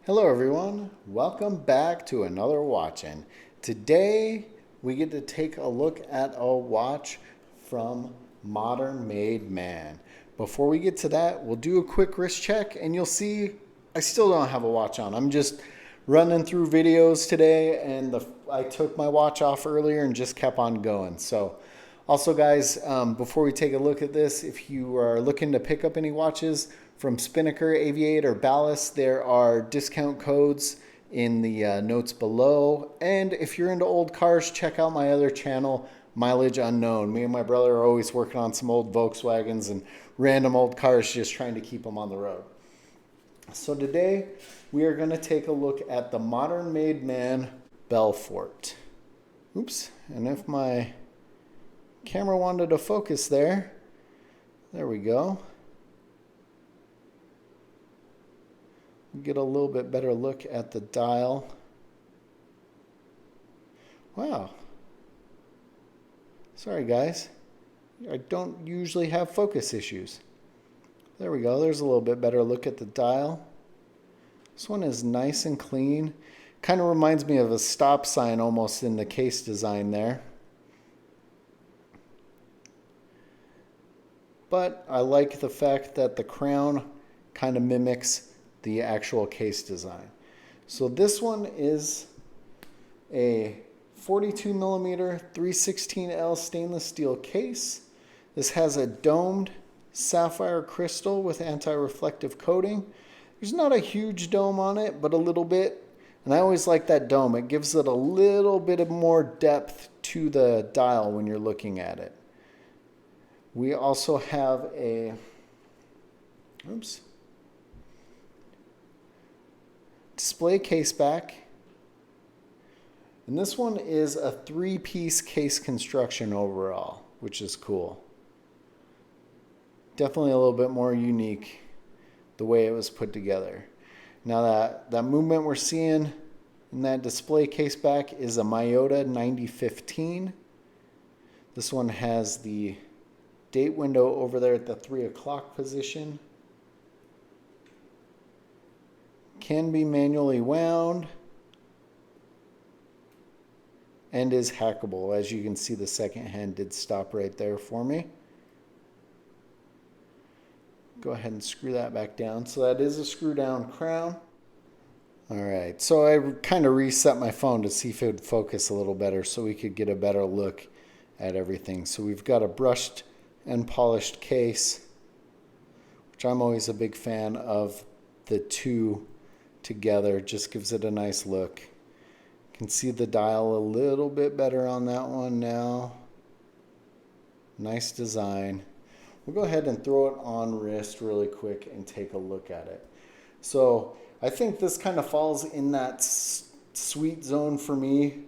Hello everyone, welcome back to another Watchin. Today we get to take a look at a watch from Modern Made Man. Before we get to that, we'll do a quick wrist check and you'll see I still don't have a watch on. I'm just running through videos today and I took my watch off earlier and just kept on going. So also guys, before we take a look at this, if you are looking to pick up any watches from Spinnaker, Aviate, or Ballast, there are discount codes in the notes below. And if you're into old cars, check out my other channel, Mileage Unknown. Me and my brother are always working on some old Volkswagens and random old cars, just trying to keep them on the road. So today we are going to take a look at the Modern Made Man Belfort. Oops, and if my camera wanted to focus there we go. Get a little bit better look at the dial. Wow. Sorry guys, I don't usually have focus issues. There we go, there's a little bit better look at the dial. This one is nice and clean. Kind of reminds me of a stop sign almost in the case design there. But I like the fact that the crown kind of mimics the actual case design. So this one is a 42 millimeter 316L stainless steel case. This has a domed sapphire crystal with anti-reflective coating. There's not a huge dome on it, but a little bit. And I always like that dome. It gives it a little bit of more depth to the dial when you're looking at it. We also have a, display case back. And this one is a 3-piece case construction overall, which is cool. Definitely a little bit more unique the way it was put together. Now that movement we're seeing in that display case back is a Miyota 9015. This one has the date window over there at the 3 o'clock position. Can be manually wound and is hackable. As you can see, the second hand did stop right there for me. Go ahead and screw that back down. So that is a screw down crown. All right, so I kind of reset my phone to see if it would focus a little better so we could get a better look at everything. So we've got a brushed and polished case, which I'm always a big fan of. The two together just gives it a nice look. You can see the dial a little bit better on that one now. Nice design. We'll go ahead and throw it on wrist really quick and take a look at it. So I think this kind of falls in that sweet zone for me,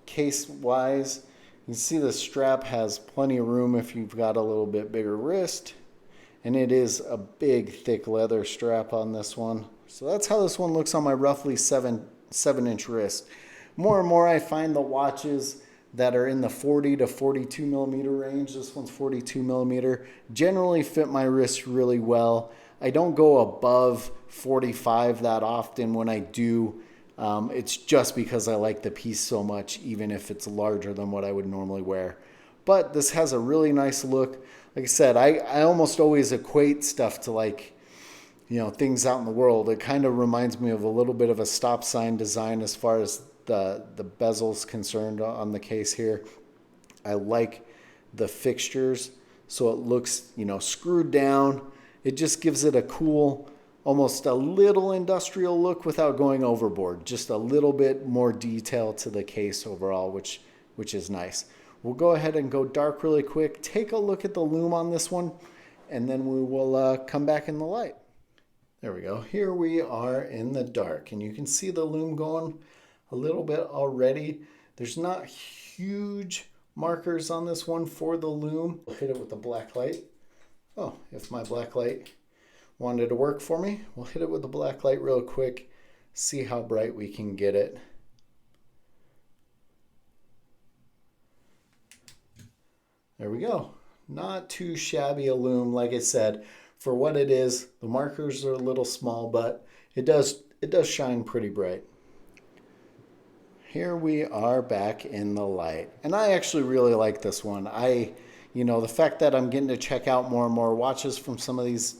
case wise. You can see the strap has plenty of room if you've got a little bit bigger wrist. And it is a big, thick leather strap on this one. So that's how this one looks on my roughly 7-inch wrist. More and more I find the watches that are in the 40 to 42 millimeter range, this one's 42 millimeter, generally fit my wrist really well. I don't go above 45 that often. When I do, it's just because I like the piece so much, even if it's larger than what I would normally wear. But this has a really nice look. Like I said, I almost always equate stuff to, like, you know, things out in the world. It kind of reminds me of a little bit of a stop sign design as far as the bezel's concerned on the case here. I like the fixtures, so it looks, you know, screwed down. It just gives it a cool, almost a little industrial look without going overboard. Just a little bit more detail to the case overall, which is nice. We'll go ahead and go dark really quick. Take a look at the lume on this one, and then we will come back in the light. There we go. Here we are in the dark, and you can see the lume going a little bit already. There's not huge markers on this one for the lume. We'll hit it with the black light. Oh, if my black light wanted to work for me, we'll hit it with the black light real quick, see how bright we can get it. There we go. Not too shabby a lume. Like I said, for what it is, the markers are a little small, but it does shine pretty bright. Here we are back in the light. And I actually really like this one. The fact that I'm getting to check out more and more watches from some of these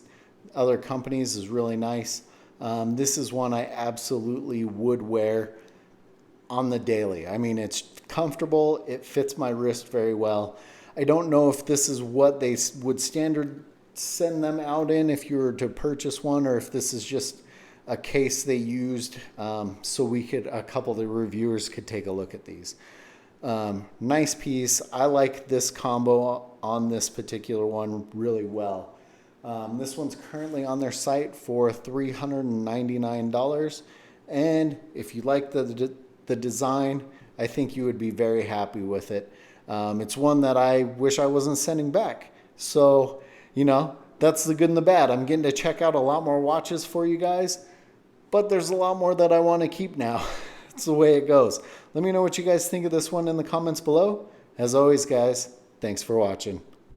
other companies is really nice. This is one I absolutely would wear on the daily. I mean, it's comfortable. It fits my wrist very well. I don't know if this is what they would standard send them out in if you were to purchase one, or if this is just a case they used so a couple of the reviewers could take a look at these. Nice piece. I like this combo on this particular one really well. This one's currently on their site for $399. And if you like the design, I think you would be very happy with it. It's one that I wish I wasn't sending back. So, that's the good and the bad. I'm getting to check out a lot more watches for you guys, but there's a lot more that I want to keep now. It's the way it goes. Let me know what you guys think of this one in the comments below. As always, guys, thanks for watching.